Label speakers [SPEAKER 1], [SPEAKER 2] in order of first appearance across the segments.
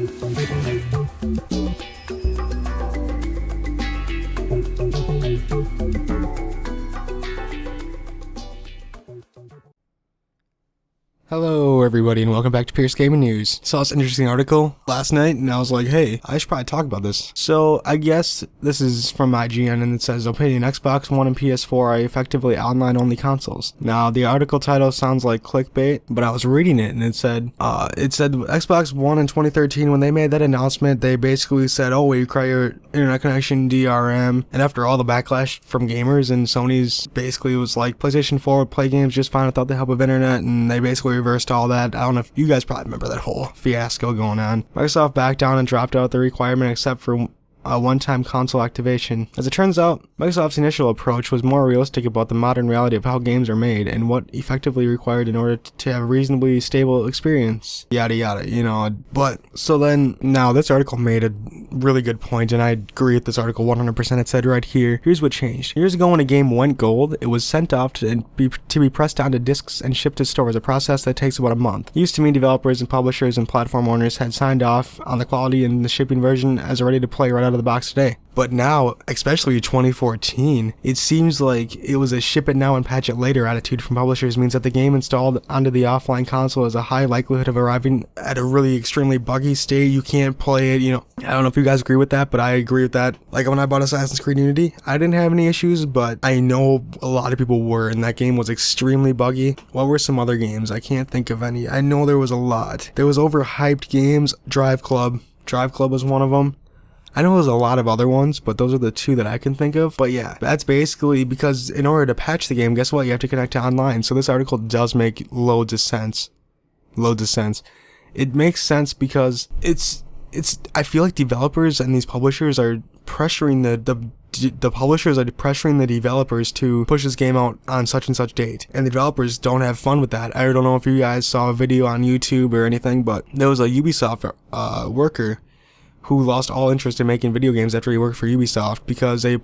[SPEAKER 1] Hello everybody and welcome back to Pierce Gaming News. Saw this interesting article last night and I was like, hey, I should probably talk about this. So I guess this is from IGN and it says, opinion, Xbox One and PS4 are effectively online only consoles. Now the article title sounds like clickbait, but I was reading it and it said Xbox One in 2013, when they made that announcement, they basically said, oh, we require internet connection, DRM, and after all the backlash from gamers and Sony's basically was like, PlayStation 4 would play games just fine without the help of internet, and they basically reversed all that. I don't know if you guys probably remember that whole fiasco going on. Microsoft backed down and dropped out the requirement except for a one-time console activation. As it turns out, Microsoft's initial approach was more realistic about the modern reality of how games are made and what effectively required in order to have a reasonably stable experience. Yada yada, you know. But so then now this article made a really good point, and I agree with this article 100%. It said right here, here's what changed. Years ago when a game went gold, it was sent off to be pressed onto discs and shipped to stores, a process that takes about a month. It used to mean developers and publishers and platform owners had signed off on the quality and the shipping version as ready to play right out of the box today. But now, especially 2014, it seems like it was a ship it now and patch it later attitude from publishers means that the game installed onto the offline console has a high likelihood of arriving at a really extremely buggy state. You can't play it, you know. I don't know if you guys agree with that, but I agree with that. Like when I bought Assassin's Creed Unity, I didn't have any issues, but I know a lot of people were, and that game was extremely buggy. What were some other games? I can't think of any. I know there was a lot. There was overhyped games. Drive Club was one of them. I know there's a lot of other ones, but those are the two that I can think of. But yeah, that's basically because in order to patch the game, guess what? You have to connect to online. So this article does make loads of sense. It makes sense because I feel like developers and these publishers are pressuring the publishers are pressuring the developers to push this game out on such and such date, and the developers don't have fun with that. I don't know if you guys saw a video on YouTube or anything, but there was a Ubisoft worker who lost all interest in making video games after he worked for Ubisoft because they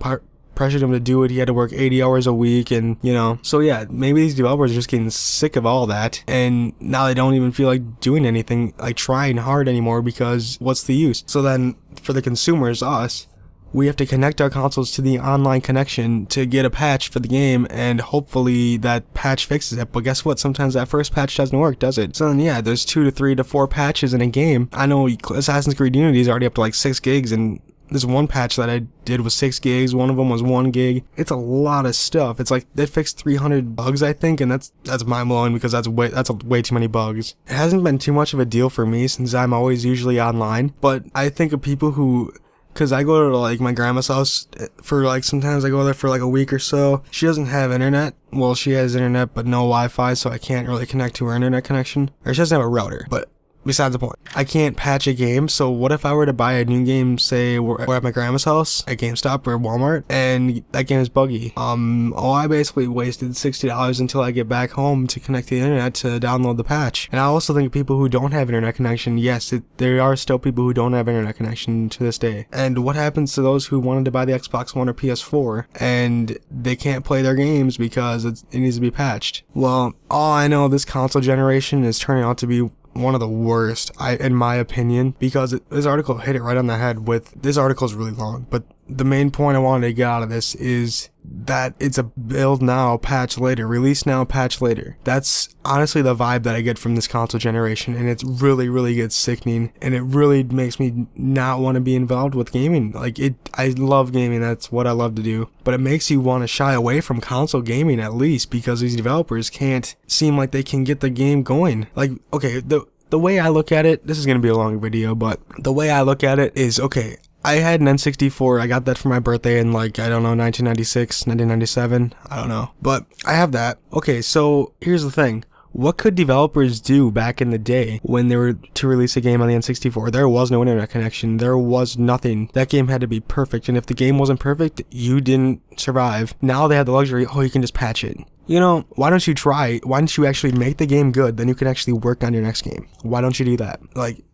[SPEAKER 1] pressured him to do it. He had to work 80 hours a week, and you know, so yeah, maybe these developers are just getting sick of all that, and now they don't even feel like doing anything, like trying hard anymore, because what's the use? So then for the consumers, us, we have to connect our consoles to the online connection to get a patch for the game, and hopefully that patch fixes it. But guess what? Sometimes that first patch doesn't work, does it? So then yeah, there's 2 to 3 to 4 patches in a game. I know Assassin's Creed Unity is already up to like 6 gigs, and this one patch that I did was 6 gigs, one of them was 1 gig. It's a lot of stuff. It's like they fixed 300 bugs, I think, and that's mind-blowing because that's way too many bugs. It hasn't been too much of a deal for me since I'm always usually online, but I think of people who, because I go to like my grandma's house for like, sometimes I go there for like a week or so. She doesn't have internet. Well, she has internet but no Wi-Fi, so I can't really connect to her internet connection. Or she doesn't have a router, but besides the point, I can't patch a game. So what if I were to buy a new game, say we're at my grandma's house at GameStop or Walmart, and that game is buggy? I basically wasted $60 until I get back home to connect to the internet to download the patch. And I also think people who don't have internet connection, yes, there are still people who don't have internet connection to this day. And what happens to those who wanted to buy the Xbox One or PS4 and they can't play their games because it needs to be patched? Well, all I know, this console generation is turning out to be one of the worst, in my opinion, because this article hit it right on the head with, this article is really long, but the main point I wanted to get out of this is that it's a build now, patch later, release now, patch later. That's honestly the vibe that I get from this console generation, and it's really, really gets sickening, and it really makes me not want to be involved with gaming. Like, I love gaming, that's what I love to do, but it makes you want to shy away from console gaming at least, because these developers can't seem like they can get the game going. Like, okay, the way I look at it, this is going to be a long video, but the way I look at it is, okay, I had an N64, I got that for my birthday in like, I don't know, 1996, 1997, I don't know, but I have that. Okay, so here's the thing. What could developers do back in the day when they were to release a game on the N64? There was no internet connection, there was nothing. That game had to be perfect, and if the game wasn't perfect, you didn't survive. Now they have the luxury, oh, you can just patch it. You know, why don't you try? Why don't you actually make the game good, then you can actually work on your next game? Why don't you do that? Like,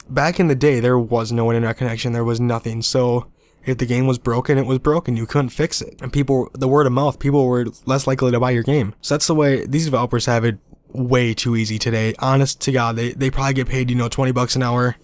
[SPEAKER 1] back in the day, there was no internet connection, there was nothing, so if the game was broken, it was broken, you couldn't fix it. And the word of mouth, people were less likely to buy your game. So that's the way these developers have it way too easy today. Honest to God, they probably get paid, $20 an hour,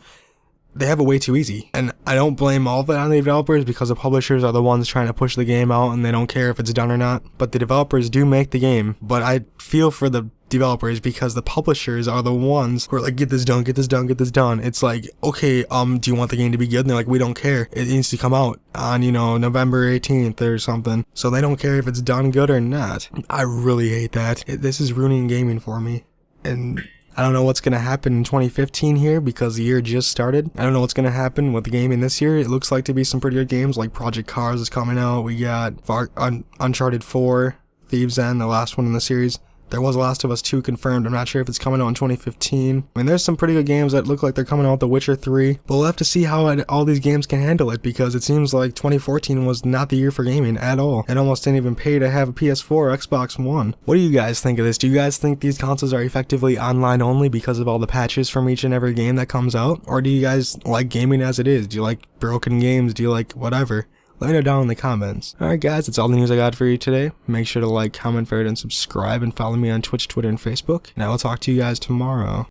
[SPEAKER 1] they have it way too easy. And I don't blame all of it on the developers, because the publishers are the ones trying to push the game out and they don't care if it's done or not. But the developers do make the game. But I feel for the developers, because the publishers are the ones who are like, get this done, get this done, get this done. It's like, okay, do you want the game to be good? And they're like, we don't care. It needs to come out on, November 18th or something. So they don't care if it's done good or not. I really hate that. This is ruining gaming for me. And I don't know what's going to happen in 2015 here, because the year just started. I don't know what's going to happen with the gaming this year. It looks like to be some pretty good games, like Project Cars is coming out. We got Uncharted 4, Thieves End, the last one in the series. There was Last of Us 2 confirmed. I'm not sure if it's coming out in 2015. I mean, there's some pretty good games that look like they're coming out with The Witcher 3. But we'll have to see how all these games can handle it, because it seems like 2014 was not the year for gaming at all. It almost didn't even pay to have a PS4 or Xbox One. What do you guys think of this? Do you guys think these consoles are effectively online only because of all the patches from each and every game that comes out? Or do you guys like gaming as it is? Do you like broken games? Do you like whatever? Let me know down in the comments. Alright guys, that's all the news I got for you today. Make sure to like, comment, favorite, and subscribe, and follow me on Twitch, Twitter, and Facebook. And I will talk to you guys tomorrow.